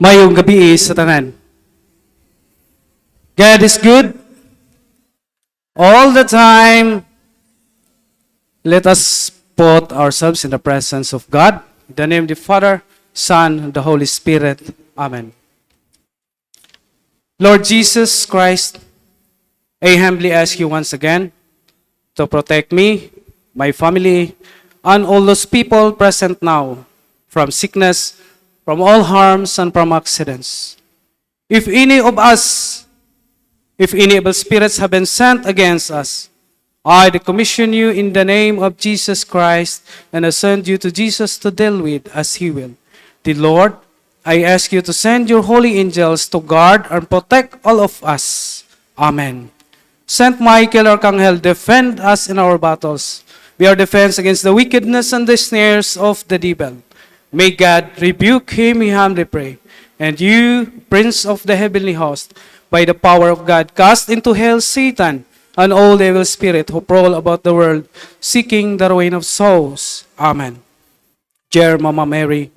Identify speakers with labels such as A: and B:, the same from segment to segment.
A: Mayong gabi sa tanan. God is good all the time. Let us put ourselves in the presence of God. In the name of the Father, Son, and the Holy Spirit. Amen. Lord Jesus Christ, I humbly ask you once again to protect me, my family, and all those people present now from sickness, from all harms, and from accidents. If any of evil spirits have been sent against us, I commission you in the name of Jesus Christ and I send you to Jesus to deal with as he will. The Lord, I ask you to send your holy angels to guard and protect all of us. Amen. Saint Michael, Archangel, defend us in our battles. Be our defense against the wickedness and the snares of the devil. May God rebuke him, we humbly pray. And you, Prince of the heavenly host, by the power of God, cast into hell Satan and all evil spirit who prowl about the world, seeking the ruin of souls. Amen. Dear Mama Mary,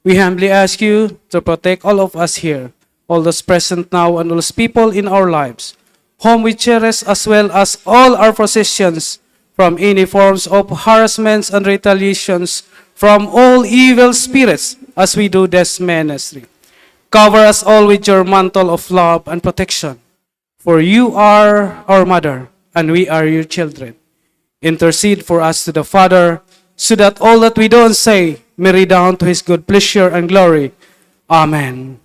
A: we humbly ask you to protect all of us here, all those present now and all those people in our lives, whom we cherish as well as all our possessions, from any forms of harassments and retaliations, from all evil spirits, as we do this ministry. Cover us all with your mantle of love and protection. For you are our mother, and we are your children. Intercede for us to the Father, so that all that we do and say may redound to his good pleasure and glory. Amen.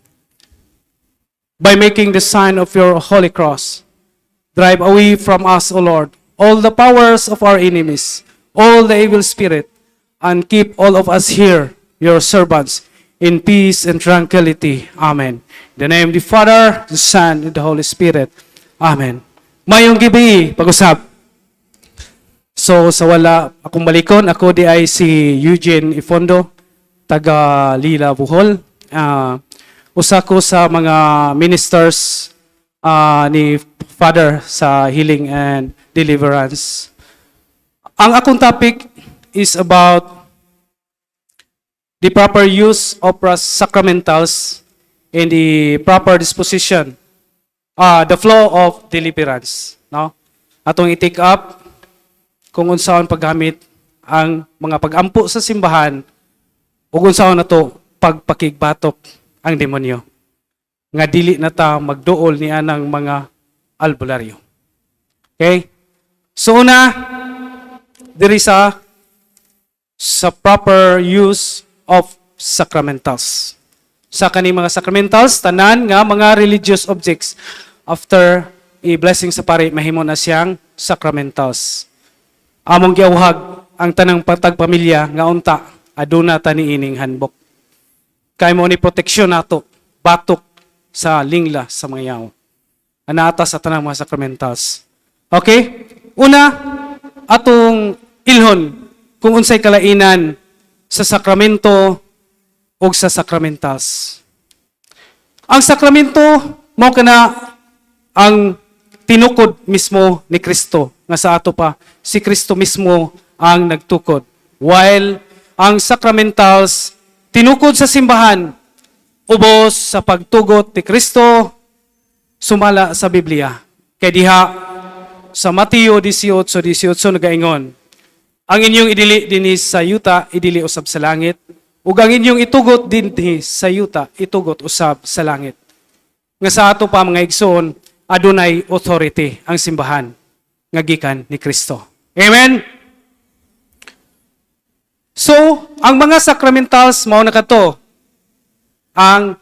A: By making the sign of your holy cross, drive away from us, O Lord, all the powers of our enemies, all the evil spirit, and keep all of us here, your servants, in peace and tranquility. Amen. In the name of the Father, the Son, and the Holy Spirit. Amen. Mayong gabi, pag-usap. So, sa wala akong balikon, ako di ay si Eugene Ifondo, taga Lila, Bohol. Usa ko sa mga ministers ni Father sa Healing and Deliverance. Ang akong topic is about the proper use of sacramentals and the proper disposition, the flow of deliverance. No? Atong i-take up kung unsaon paggamit ang mga pag-ampo sa simbahan ug unsaon nato pagpakigbatok ang demonyo. Nga dili na ta magduol ni anang mga albularyo. Okay? So una, diri sa proper use of sacramentals. Sa kaning mga sacramentals, tanan nga mga religious objects after i-blessing sa pari, mahimo na siyang sacramentals. Among giawhag ang tanang patagpamilya nga unta, aduna ta niining handbook. Kay mo ni proteksyon nato, batok sa lingla sa mga yaw. Anata sa tanang mga sacramentals. Okay? Una, atong ilhon kung unsay kalainan sa sakramento o sa sacramentals. Ang sakramento, mao kana ang tinukod mismo ni Kristo, nga sa ato pa, si Kristo mismo ang nagtukod. While ang sacramentals, tinukod sa simbahan, ubos sa pagtugot ni Kristo, sumala sa Biblia. Kaya diha, sa Mateo 18:18 nagaingon, ang inyong idili dinhi sa yuta, idili usab sa langit. Ug ang inyong itugot dinhi sa yuta, itugot usab sa langit. Nga sa ato pa mga igsoon, adunay authority ang simbahan nga gikan ni Kristo. Amen. So, ang mga sacramentals mao na kadto ang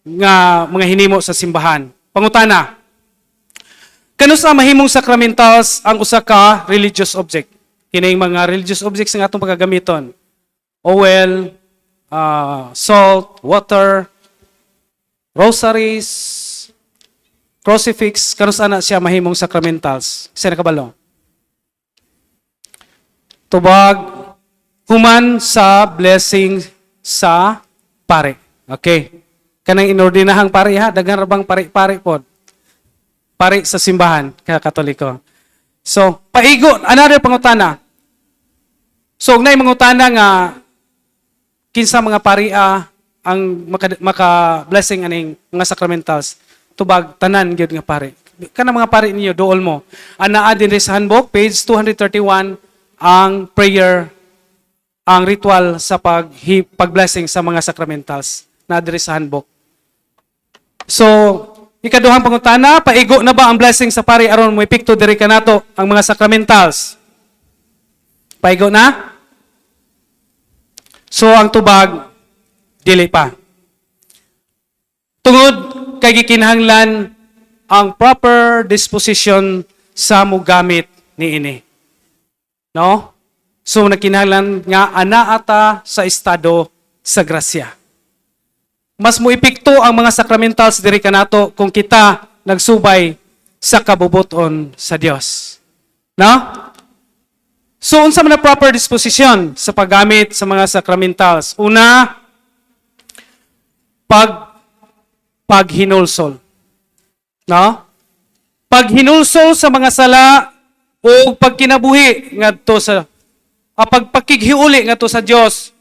A: nga mga hinimo sa simbahan. Pangutana, kano sa mahimong sacramentals ang usa ka religious object? Kining mga religious objects nga atong pagagamiton. Oil, salt, water, rosaries, crucifix, kano sana siya mahimong sacramentals? Isa na kabalo. Tubag, human sa blessing sa pare. Okay. Kanang inordinahang pare ha, dagan rabang pare-pare pod. Pare sa simbahan, kaya Katoliko. So, paigo, another pangutana. So, nay mangutana nga kinsa mga paria ang maka-blessing aning mga sacramentals tubag tanan gyud nga pare. Kana mga pare ninyo dool mo. Anaa din sa handbook page 231 ang prayer, ang ritual sa pag-blessing sa mga sacramentals na diri sa handbook. So, ikaduhang pangutana, paigo na ba ang blessing sa pare aron mo epekto diri kanato ang mga sacramentals? Paigo na? So, ang tubag dili pa. Tungod kay gikinahanglan ang proper disposition sa mugamit niini. No? So nakinahanglan nga ana ata sa estado sa grasya. Mas muepekto ang mga sacramentals diri kanato kung kita nagsubay sa kabubuton sa Dios. No? So unsa man ang proper disposition sa paggamit sa mga sacramentals? Una, paghinulsol. No? Paghinulsol sa mga sala o pagkinabuhi ngadto sa pagpakighiuli ngadto sa Dios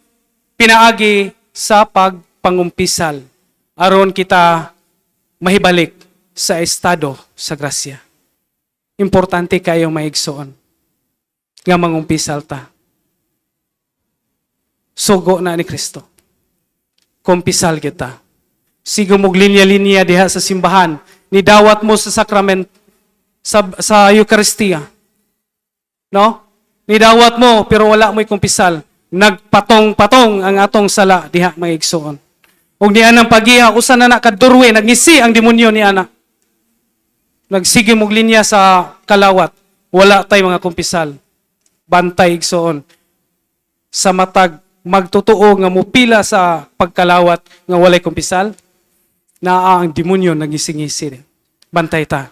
A: pinaagi sa pagpangumpisal aron kita mahibalik sa estado sa grasya. Importante kayo maigsoon nga mangumpisal ta. Sugo na ni Kristo. Kumpisal kita. Sigo mog linya-linya diha sa simbahan, nidawat mo sa sakrament sa Eucharistia. No? Nidawat mo pero wala mo'y kumpisal. Nagpatong-patong ang atong sala diha mga igsoon. Ug ni anang pagiha usa na kadurwe nagngisi ang demonyo ni ana. Nagsige mog linya sa kalawat. Wala tay mga kumpisal. Bantay igsoon. Sa matag magtotoo nga mupila sa pagkalawat nga walay kumpisal na ang demonyo nagngisi-ngisi. Bantay ta.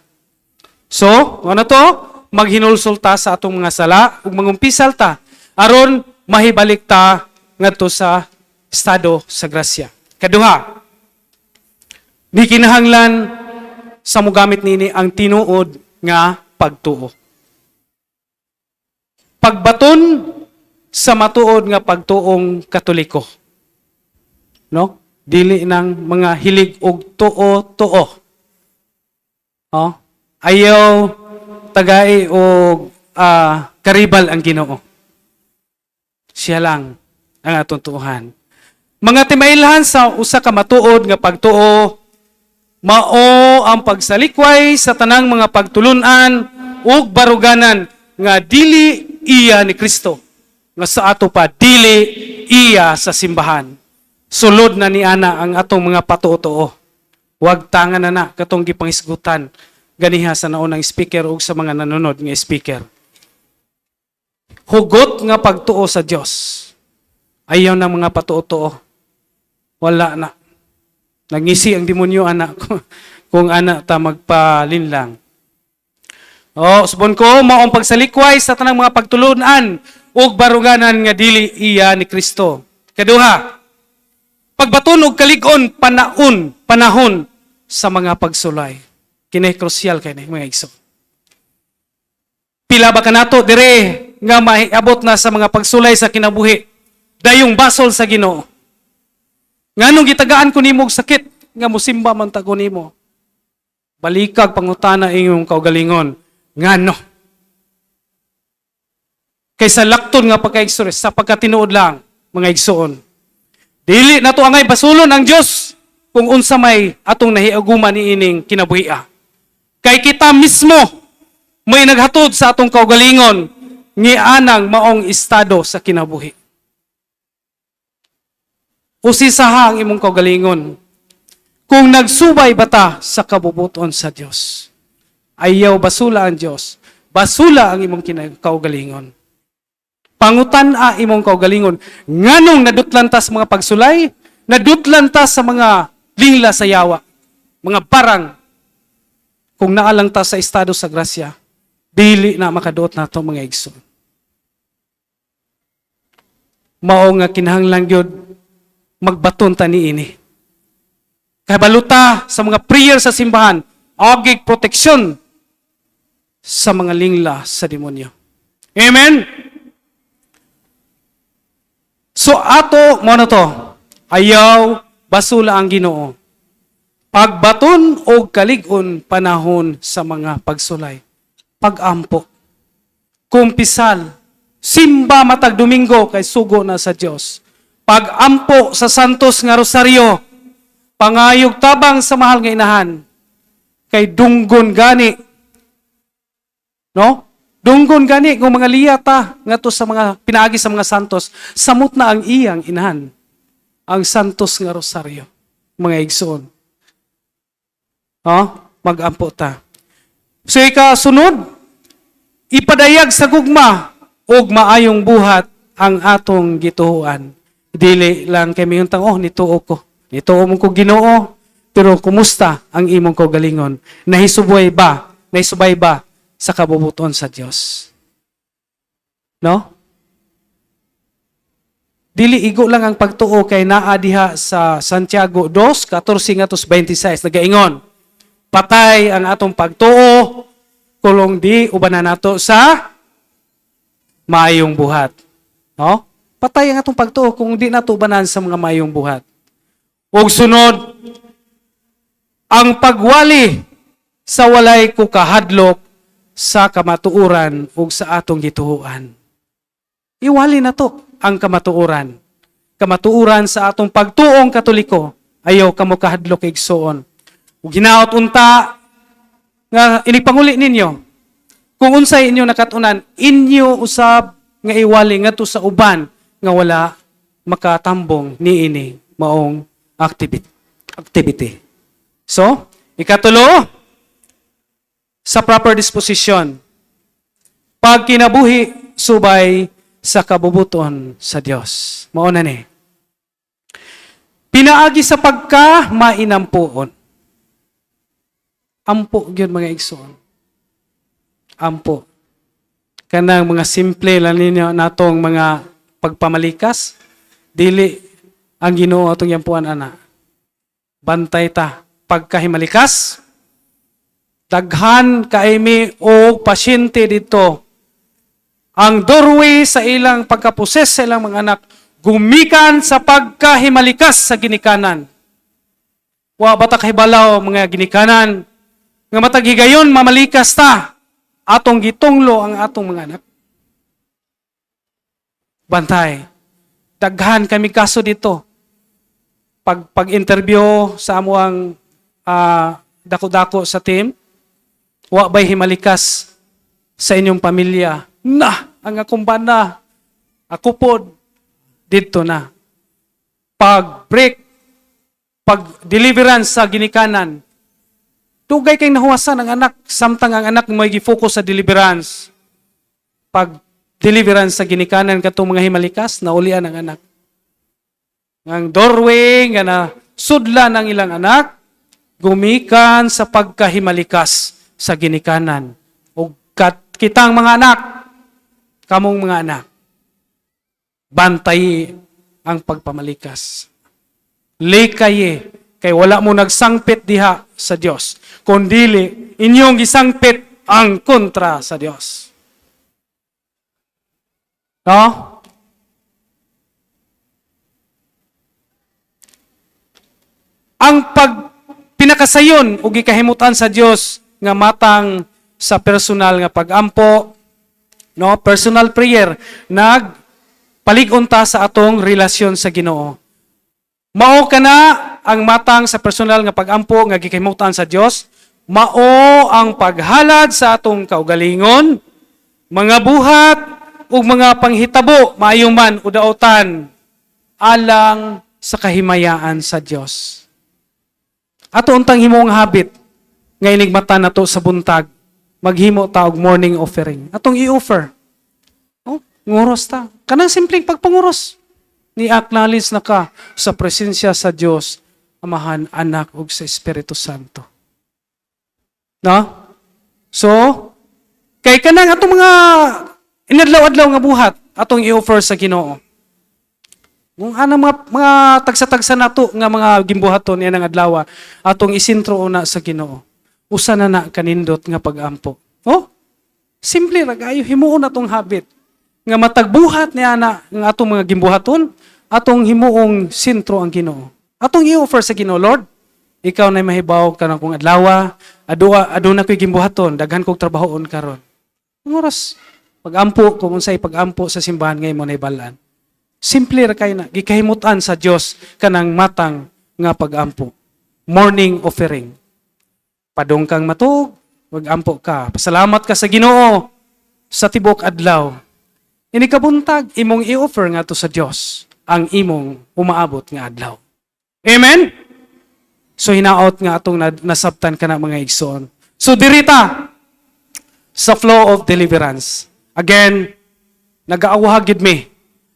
A: So, ano to? Maghinulsol ta sa atong mga sala ug mangumpisal ta aron mahibalik ta ngadto sa estado sa grasya. Kaduha, di kinahanglan sa mugamit nini ang tinuod nga pagtuo. Pagbaton sa matuod nga pagtuong Katoliko. No? Dili ng mga hilig og tuo-tuo. Oh, ayaw tagay og karibal ang Ginoo. Siya lang ang atong tuuhan. Mga timailhan sa usa ka matuod nga pagtuo, mao ang pagsalikway sa tanang mga pagtulunan ug baruganan nga dili iya ni Kristo. Nga sa ato pa dili iya sa simbahan. Sulod na ni ana ang atong mga patuo-tuo. Huwag tangan na katong gipangisgutan ganiha sa naunang speaker ug sa mga nanonood nga speaker. Hugot nga pagtuo sa Dios. Ayaw na mga patuo-tuo. Wala na. Nagngisi ang demonyo anak kung ana ta magpalinlang. Subon ko mao ang pagsalikway sa tanang mga pagtulunan ug baruganan nga dili iya ni Kristo. Kaduha, pagbaton og kalig-on panahon sa mga pagsulay. Kinay krusyal kay ni mga igsoon. Pila ba kanato dire nga maiabot na sa mga pagsulay sa kinabuhi? Dayong basol sa Ginoo. Nganong gitagaan ko nimo og sakit nga mosimba man ta ko nimo. Balikag pangutana ingong kaugalingon. Ngano? Kaysa lakton nga pagkaigsuris sa pagkatinuod lang mga igsoon. Dili na to angay basulon ang Dios kung unsa may atong nahiaguman niining kinabuhia. Kay kita mismo may naghatod sa atong kaugalingon ni anang maong estado sa kinabuhi. Usisaha ang imong kaugalingon kung nagsubay bata sa kabubuton sa Dios. Ayaw basula ang Dios. Basula ang imong kaugalingon. Pangutan-a imong kaugalingon. Nganong nadutlantas mga pagsulay? Nadutlantas sa mga lingla sa yawa. Mga barang. Kung naalang ta sa estado sa grasya, dili na makaduot na ito mga igsoon. Mao nga kinahanglan gyud magbaton ta niini. Kabaluta sa mga prayer sa simbahan, agig proteksyon sa mga lingla sa demonyo. Amen? So ato mo na to, ayaw basula ang Ginoo. Pagbaton o kalig-on panahon sa mga pagsulay. Pagampo. Kumpisal. Simba matag Domingo kay sugo na sa Dios. Pagampo sa santos nga rosaryo. Pangayog tabang sa mahal nga inahan. Kay dunggon gani. No? Dunggon gani kung mga liyata nga to sa mga pinaagi sa mga santos. Samot na ang iyang inahan. Ang santos nga rosaryo. Mga igsoon. Magampo ta. So ikasunod, ipadayag sa gugma og maayong buhat ang atong gituhuan. Dili lang kay miyuntang, nituo ko. Nituo mo ko Ginoo, pero kumusta ang imong kaugalingon? Nahisubay ba? Nahisubay ba sa kabubuton sa Dios? No? Dili igo lang ang pagtuo kay naa diha sa Santiago 2:14-26 nagaingon. Patay ang atong pagtuo, kulong di ubanan nato sa maayong buhat. No? Patay ang atong pagtuo kung di nato ubanan sa mga maayong buhat. Ug sunod, ang pagwali sa walay kukahadlok sa kamatuoran ug sa atong gituhuan. Iwali na to ang kamatuoran. Kamatuoran sa atong pagtuong Katoliko. Ayaw kamo kahadlok igsoon. Ug hinaot unta nga inipanguli ninyo. Kung unsay inyo nakatunan, inyo usab nga iwali ngadto sa uban nga wala makatambong niini maong activity. So, ikatulo, sa proper disposition. Pag kinabuhi, subay sa kabubuton sa Dios. Mao na ni. Pinaagi sa pagka mainampuon. Ampo gyud mga igsoon. Ampo. Kanang mga simple lang ninyo natong mga pagpamalikas, dili ang Ginoo atong yampuan ana. Bantay ta pagkahimalikas. Daghan kaimi o pasyente dito. Ang doorway sa ilang pagkaposes sa ilang mga anak gumikan sa pagkahimalikas sa ginikanan. Wa bata kahibalaw mga ginikanan nga matag higayon mamalikas ta atong gitunglo ang atong mga anak. Bantay. Daghan kami kaso dito. Pag-interview sa amuang dako-dako sa team, wa bay himalikas sa inyong pamilya. Ang akong bana, ako pod, dito na. Pag-break, pag-deliverance sa ginikanan, dugay kay nahuwasan ang anak, samtang ang anak mo i-focus sa deliverance. Pag-deliverance sa ginikanan katong mga himalikas, naulian ang anak. Ang doorway, nga na sudlan ang ilang anak, gumikan sa pagkahimalikas sa ginikanan. O kitang mga anak, kamong mga anak, bantay ang pagpamalikas. Likaye, kay wala mo nagsangpit diha sa Dios. Kundili, inyong gisangpit ang kontra sa Dios. No? Ang pinakasayon o gikahimutan sa Dios nga matang sa personal nga pagampo, no, personal prayer, nagpalig-on ta sa atong relasyon sa Ginoo. Mao kana ang matang sa personal nga pagampo nga gikahimutan sa Dios, mao ang paghalad sa atong kaugalingon, mga buhat ug mga panghitabo maayo man o daotan alang sa kahimayaan sa Dios. Ato untang himong habit nga inigmatan nato sa buntag, maghimo ta og morning offering. Atong i-offer. Nguros ta. Kanang simpleng pagpanguros. Ni-acknowledge na ka sa presensya sa Dios, Amahan, Anak ug sa Espiritu Santo. No? So, kay kanang atong mga inadlaw-adlaw nga buhat, atong i-offer sa Ginoo. Kung anang mga tagsa-tagsa nato nga mga gimbuhaton yan ang adlaw, atong isintro una sa Ginoo. Usa na kanindot nga pagampo. Simple ra kayo himuon atong habit nga matagbuhat niya na ng atong mga gimbuhaton, atong himuong sentro ang Ginoo. Atong i-offer sa Ginoo, Lord, ikaw na mahibaw ka na kong adlaw, aduna ko'y gimbuhaton, daghan kong trabahoon karon. Ang oras, pag-ampo, kung unsay pag-ampo sa simbahan ngayon mo na ibalaan. Simple ra kay na, gikahimutan sa Dios kanang matang nga pag-ampo. Morning offering. Padung kang matug, mag-ampo ka. Pasalamat ka sa Ginoo sa tibok adlaw. Ini kabuntag, imong i-offer nga to sa Dios ang imong umaabot nga adlaw. Amen? So hinaot nga atong nasabtan ka na mga igsoon. So dirita sa flow of deliverance. Again, nag-aawahag gid mi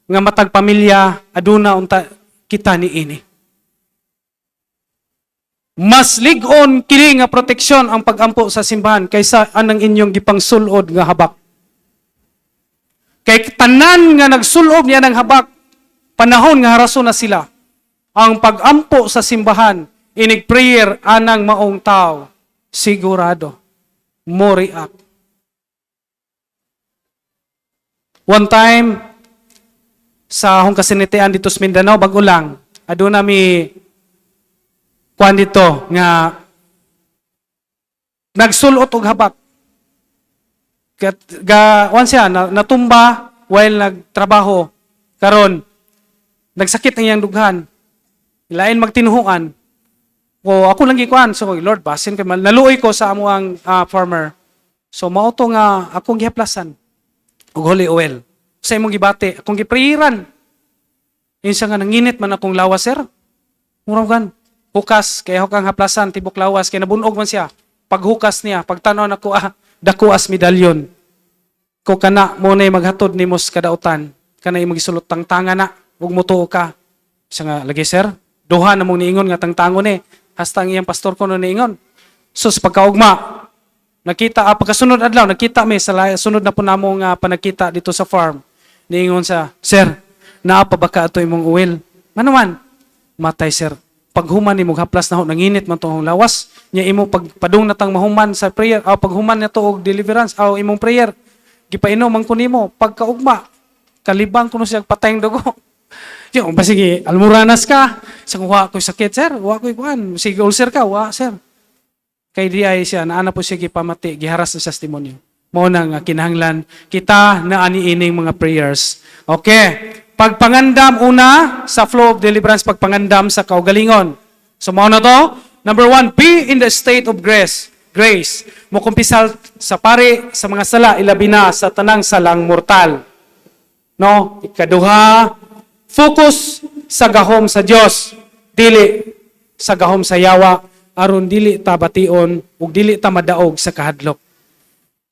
A: nga matag pamilya aduna unta kita ni ini. Mas lig-on kini nga proteksyon ang pag-ampo sa simbahan kaysa anang inyong gipangsulod nga habak. Kay tanan nga nagsulob niya ng habak, panahon nga harason na sila. Ang pag-ampo sa simbahan, inig prayer anang maong tao, sigurado, mo react. One time, sa akong kasinitian dito sa Mindanao, bago lang, aduna mi kuan dito nga nagsulot og habak. Wan siya, natumba while nagtrabaho. Karon, nagsakit ang iyang dughan. Lain magtinuhuan. O ako lang gikuan. So, Lord, basin ka. Naluoy ko sa amuang farmer. So, mauto nga akong gihaplasan. Og holy oil. Sa imong gibati, akong giprayiran. Insa nga nanginit man akong lawas, sir. Murang gan. Hukas, kaya akong haplasan, tibok lawas. Kaya nabunog man siya. Paghukas niya, pagtanaw na ko, dako as medalyon. Ko kana mo na maghatod ni mos kadautan. Kana imong gisulot tangtanga na. Ug mutuo ka. Isa nga, lagi sir, duha na mong niingon nga tangtangon hasta ang iyang pastor ko no niingon. So sa pagkaugma, nakita, pagkasunod adlaw, nakita mi sa sunod na po namong panagkita dito sa farm. Niingon sa, sir, naapa ba ka ito imong oil? Manuman, matay sir. Paghuman ni mong haplas na ho, nanginit man itong lawas. Nya imo pagpadung natang mahuman sa prayer, paghuman na ito og deliverance, imong prayer. Gipainom man ko nimo, pagkaugma, kalibang ko no siya patayng dugo. Yung, sige, almuranas ka. Sa kuha ko sakit, sir. Wa ko ikuan. Sige, ulcer ka. Wa, sir. Kay di ay siya, naana po siya gipamati, giharas sa testimonyo. Mao nang kinahanglan kita na aniining mga prayers. Okay. Pagpangandam una sa flow of deliverance, pagpangandam sa kaugalingon. So, mao na to. Number 1, be in the state of grace. Grace. Mo kumpisal sa pari, sa mga sala, ilabi na sa tanang salang mortal. No? Ikaduha, focus sa gahom sa Dios, dili sa gahom sa yawa, aron dili ta bation ug dili ta madaog sa kahadlok.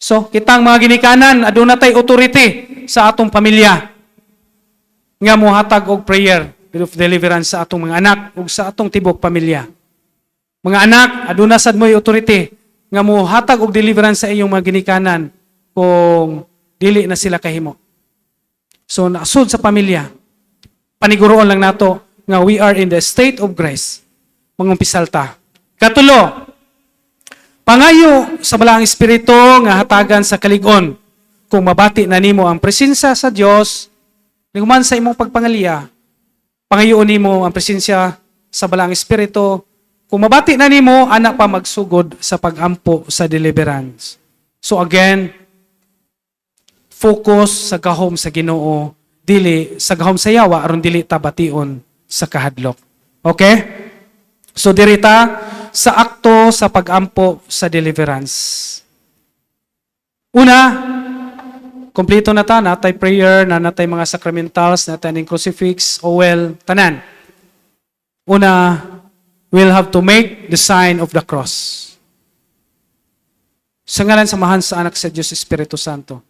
A: So, kitang mga ginikanan, aduna tay authority sa atong pamilya nga mohatag og prayer of deliverance sa atong mga anak ug sa atong tibok pamilya. Mga anak, aduna sad mo'y authority nga mohatag og deliverance sa iyong mga ginikanan kung dili na sila kahimo. So, nasud sa pamilya, paniguroon lang nato nga we are in the state of grace. Mangumpisal ta. Katulo, pangayo sa balaang espiritu nga hatagan sa kalig-on. Kung mabati na nimo ang presensya sa Dios, niguman sa imong pagpangaliya, pangayoon nimo ang presensya sa balaang espiritu. Kung mabati na nimo, anak pa magsugod sa pag-ampo sa deliverance. So again, focus sa gahom sa Ginoo, dili sa gahom sa yawa aron dili ta bation sa kahadlok. Okay? So dirita sa akto sa pag-ampo sa deliverance. Una, kompleto na ta, natay prayer, natay mga sacramentals, natay ning crucifix, oil, tanan. Una, we'll have to make the sign of the cross. Sa ngalan samahan sa anak sa Diyos Espiritu Santo.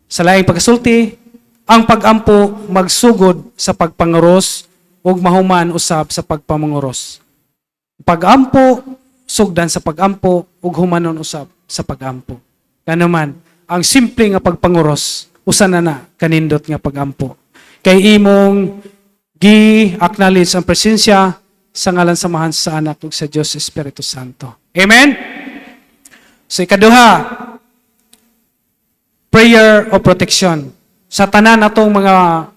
A: Sa laing pagkasulti, ang pag-ampo magsugod sa pagpanguros ug mahuman usab sa pagpamanguros. Pag-ampo sugdan sa pag-ampo ug humanon usab sa pag-ampo. Kanuman, ang simple nga pagpanguros usa na kanindot nga pag-ampo. Kay imong gi-acknowledge ang presensya sa ngalan samahan sa anak ug sa Dios Espiritu Santo. Amen. So ikaduha, prayer of protection. Sa tanan atong mga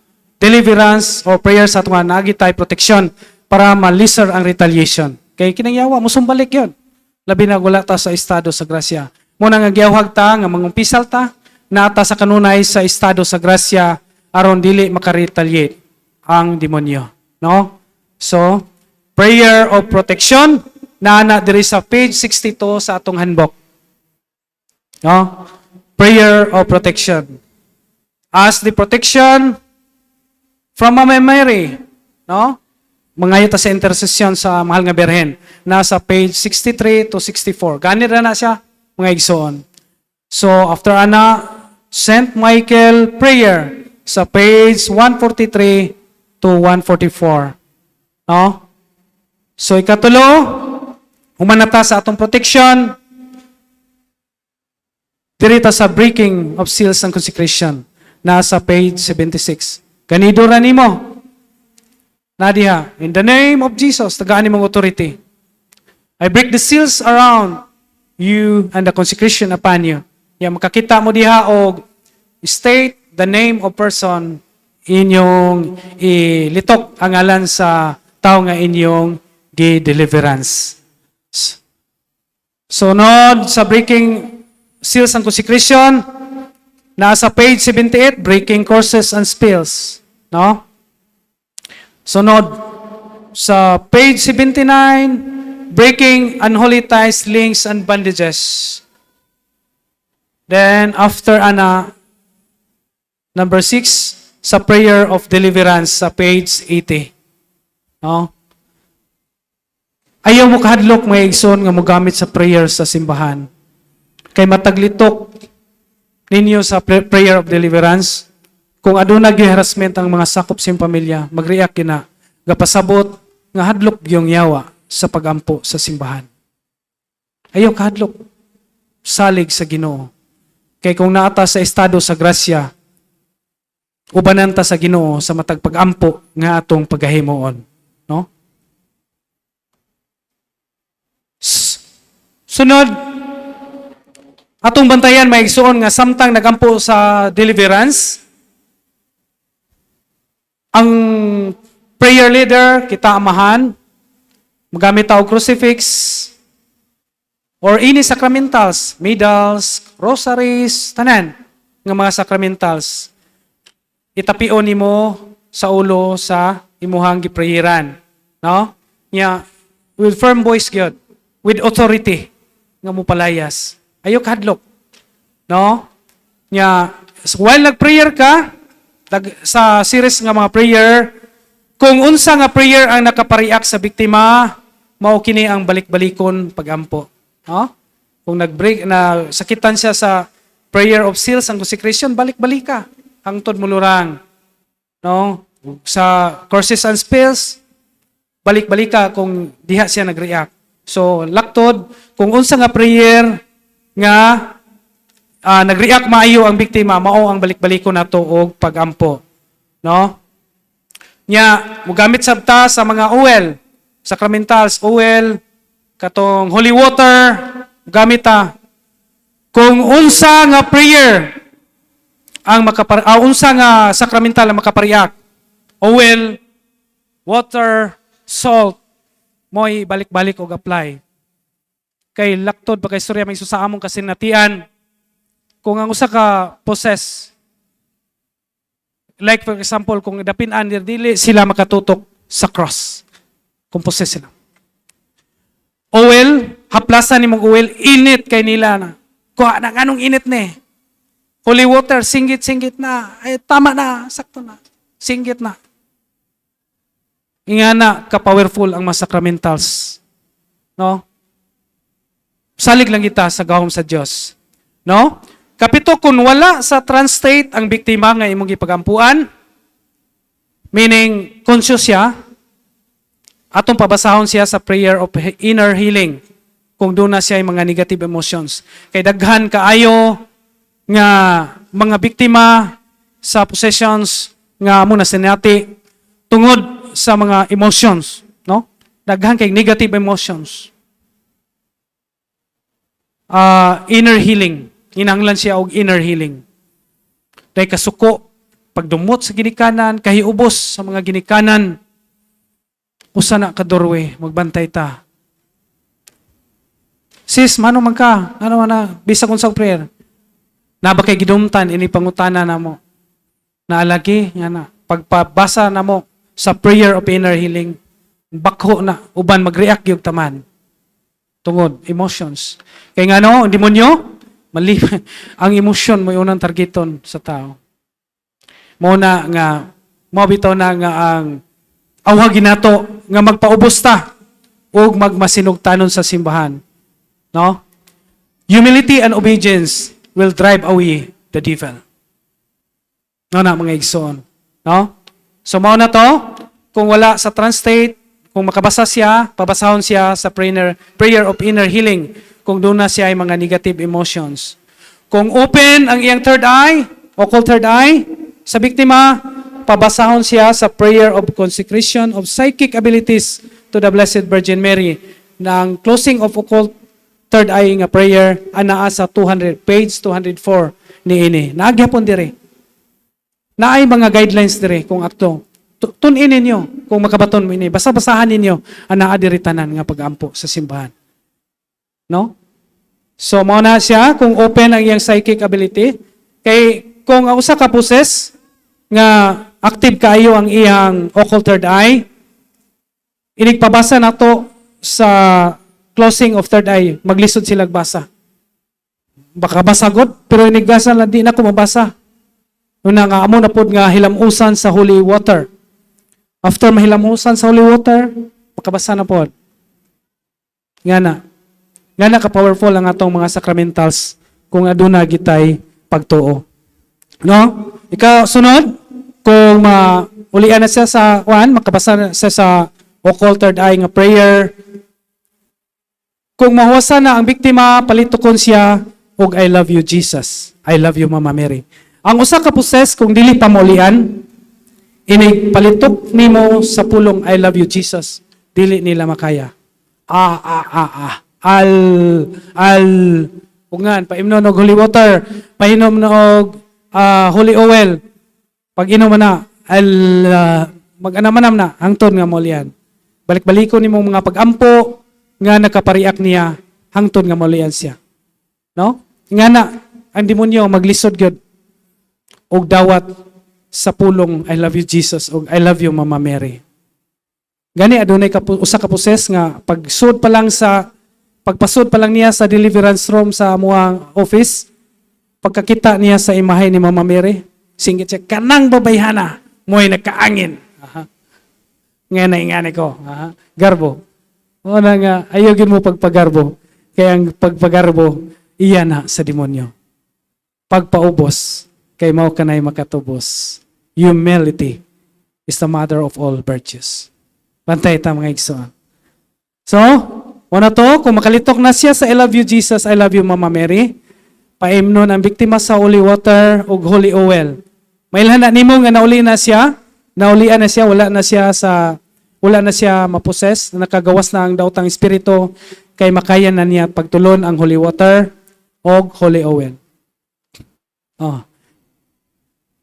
A: deliverance or prayer sa atong nagitay protection, para maliser ang retaliation. Kay kinangyawa, musumbalik yun. Labi na gula ta sa estado sa grasya. Muna nga giyawhag ta, nga mangumpisal ta, nata sa kanunay sa estado sa grasya, aron dili makaretaliate ang demonyo. No? So, prayer of protection, naana diri sa page 62 sa atong handbook. No? Prayer of protection. As the protection from Mama Mary, no? Mangayo ta sa intercession sa mahal nga Birhen. Nasa page 63 to 64. Gani ra na siya, mga igsoon. So, after ana, Saint Michael prayer sa page 143 to 144. No? So, ikatulo, humanata sa atong protection, dirita sa breaking of seals and consecration. Nasa page 76. Ganido ra nimo. Nadia, in the name of Jesus, tagaan nimong authority. I break the seals around you and the consecration upon you. Ya makakita mo diha og state the name of person inyong ilitok ang ngalan sa tao nga inyong gi-deliverance. Sunod sa breaking seals and consecration, nasa page 78, breaking curses and spells. No? Sunod, sa page 79, breaking unholy ties, links, and bandages. Then, after number 6, sa prayer of deliverance, sa page 80. No? Ayaw mo kahadlok, may igsoon nga mo gamit sa prayer sa simbahan. Kay mataglitok ninyo sa prayer of deliverance, kung aduna gyud harassment ang mga sakop sa pamilya, mag-react kina, gapasabot nga hadlok gyung yawa sa pagampo sa simbahan. Ayaw kahadlok, salig sa Ginoo. Kay kung naata sa estado sa grasya, ubanan ta sa Ginoo sa matag pagampo nga atong pagahimuon. No? Sunod, atong bantayan may igsuon nga samtang nagampo sa deliverance, ang prayer leader kita amahan, magamit ta og crucifix or any sacramentals, medals, rosaries, tanan nga mga sacramentals. Itapion nimo sa ulo sa imuhang giprayeran, no? Nya with firm voice gyud, with authority nga mo palayas. Ayo kahadlok. No? Nya while nag-prayer ka sa series nga mga prayer, kung unsa nga prayer ang nakapariak sa biktima, mao kini ang balik-balikon pagampo. No? Kung nag-break na sakitan siya sa prayer of seals and consecration, balik-balik ka hangtod mulurang. No? Sa curses and spells, balik-balik ka kung diha siya nag-react. So, laktod, kung unsa nga prayer nga nag-react maayo ang biktima, mao ang balik-balikon nato og pagampo. No? Nya, mugamit sabta sa mga oil, sacramentals, oil, katong holy water, gamit ta. Kung unsa nga prayer ang unsa nga sacramental ang makapariak, oil, water, salt, mo'y balik-balik og apply. Kay laktod pa kay istorya may susa among kasinatian, kung ang usa ka possess, like for example, kung dapin-an dili sila makatutok sa cross. Kung possess sila. Oil, haplasan nimong oil, init kay nila na. Kuha na, anong init ni? Holy water, singgit-singgit na. Ay, tama na, sakto na. Singgit na. Ingana ka-powerful ang mga sacramentals. No? Salig lang kita sa gahom sa Dios. No? Kapito, kung wala sa trance state ang biktima nga imong gipagampuan, meaning conscious siya, atong pabasahon siya sa prayer of inner healing kung doon na siya yung mga negative emotions. Kay daghan kaayo nga mga biktima sa possessions nga muna sinati tungod sa mga emotions, no? Daghan kay negative emotions. Inner healing. Inanglan siya og inner healing. Dahil kasuko, pagdumot sa ginikanan, kahiubos sa mga ginikanan, usa na ka doorway, magbantay ta. Sis, mano man ka? Ano na? Bisa kung sa prayer. Naba kay gidumtan, ini pangutana na mo. Naalagi, nga na. Pagpabasa na mo sa prayer of inner healing, bakho na, uban mag-react yung taman. Tungod, emotions. Kaya nga no, ang demonyo, mali, ang emotion mo yung unang targeton sa tao. Muna nga, mabitaw na nga ang awagin nato nga magpaubos ta o magmasinugtanon sa simbahan. No? Humility and obedience will drive away the devil. No na mga igsoon. No? So mao na to, kung wala sa translate, kung makabasa siya, pabasahon siya sa prayer of inner healing, kung doon na siya ay mga negative emotions. Kung open ang iyang third eye, occult third eye, sa biktima, pabasahon siya sa prayer of consecration of psychic abilities to the Blessed Virgin Mary. Nang closing of occult third eye nga prayer, anaa sa 200, page 204 ni ini. Naagyapon dire. Naay mga guidelines dire kung akto. Tunin ninyo kung makabaton mo ini. Basa-basahan ninyo ang naadiri tanan nga pag-ampo sa simbahan. No? So, mao na siya kung open ang iyang psychic ability. Kay kung usa ka poses nga active kaayo ang iyang occult third eye, inigpabasa na to sa closing of third eye, maglisod sila basa. Baka basagod, pero inigbasa na di na ko mabasa. Una nga, amo na pod nga hilamusan sa holy water. After mahilamusan sa holy water, makabasa na pod. Nga na ka-powerful ang atong mga sacramentals kung aduna gitay pagtuo. No? Ikaw, sunod, kung ulian na siya sa makabasa na siya sa occult third eye nga prayer. Kung mahuwasa na ang biktima, palitukon siya og I love you Jesus. I love you Mama Mary. Ang usa ka poses kung dili pa maulian, ini palitok nimo sa pulong I love you Jesus. Dili nila makaya. Ungan, paimnon og holy water, painom na og holy oil. Pag inom na, mag-anamanam na, hangtod nga maulian. Balik-baliko nimo mga pag-ampo, nga nakapariak niya, hangtod nga maulian siya. No? Nga na, ang demonyo maglisod gyud og dawat sa pulong I love you Jesus og I love you Mama Mary. Gani adunay usa ka poses nga pagpasud pa lang niya sa deliverance room sa amuang office, pagkakita niya sa imahe ni Mama Mary, singgit siya, kanang babayhana, mo'y nagkaangin. Ngana ko. Garbo. O na nga, ayogin mo pagpagarbo. Kaya ang pagpagarbo, iyan na sa demonyo. Pagpaubos, kay mao kanay makatubos. Humility is the mother of all virtues. Bantay ta mga igsoon. So, una to, kung makalitok na siya sa I love you Jesus, I love you Mama Mary, paimnon ang biktima sa holy water ug holy oil. Mailhan na nimo nga naulian na siya, wala na siya maposes, nakagawas na ang daotang espiritu, kay makayan na niya pagtulon ang holy water o holy oil. Oh.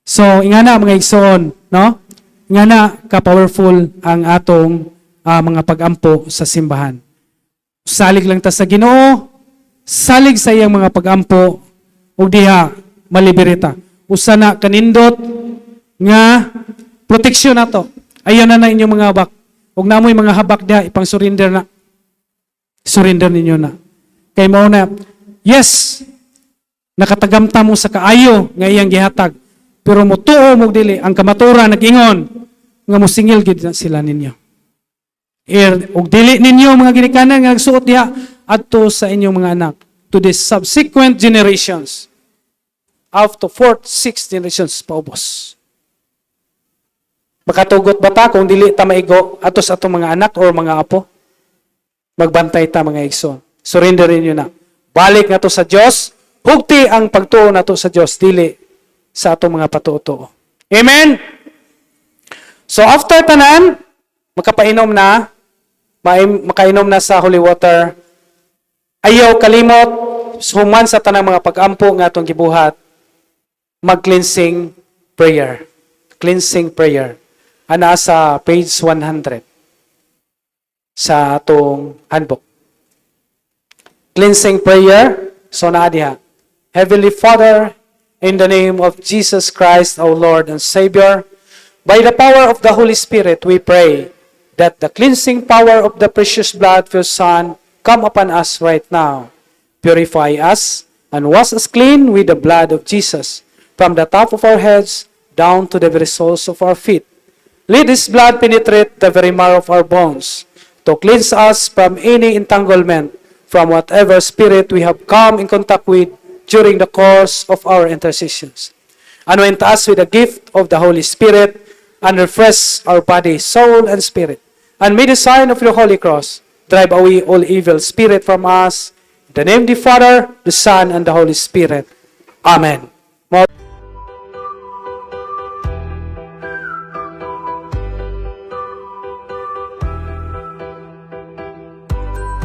A: So, ingana mga igsoon, no? Ingana ka-powerful ang atong mga pag-ampo sa simbahan. Salig lang ta sa Ginoo, salig sa iyang mga pag-ampo, ug diha malibirita. Usa na kanindot nga proteksyon nato. Ayon na inyong mga habak. Ug namoy mga habak diha ipang surrender na. Surrender ninyo na. Kay mao na, yes, nakatagamta mo sa kaayo nga iyang gihatag. Pero mutuo mo dili ang kamaturan nag-ingon nga musingil gid sila ninyo. Ug dili ninyo mga ginikanan nga nagsuot diha adto sa inyong mga anak to the subsequent generations. Up to 4th, 6th generations paubos. Makatugot ba ta kung dili ta maigo ato sa atong mga anak or mga apo? Magbantay ta mga igsoon. Surrenderin niyo na. Balik na to sa Dios. Hugti ang pagtuo na to sa Dios, dili sa atong mga patuo. Amen? So after tanan, makainom na sa holy water, ayaw kalimot, human sa tanang mga pag-ampo nga atong gibuhat, mag-cleansing prayer. Cleansing prayer. Ana sa page 100. sa atong handbook. Cleansing prayer. So naa diha. Heavenly Father, in the name of Jesus Christ, our Lord and Savior, by the power of the Holy Spirit, we pray that the cleansing power of the precious blood of your Son come upon us right now. Purify us and wash us clean with the blood of Jesus, from the top of our heads down to the very soles of our feet. Let this blood penetrate the very marrow of our bones, to cleanse us from any entanglement, from whatever spirit we have come in contact with during the course of our intercessions. Anoint us with the gift of the Holy Spirit, and refresh our body, soul, and spirit. And may the sign of your Holy Cross drive away all evil spirit from us. In the name of the Father, the Son, and the Holy Spirit. Amen.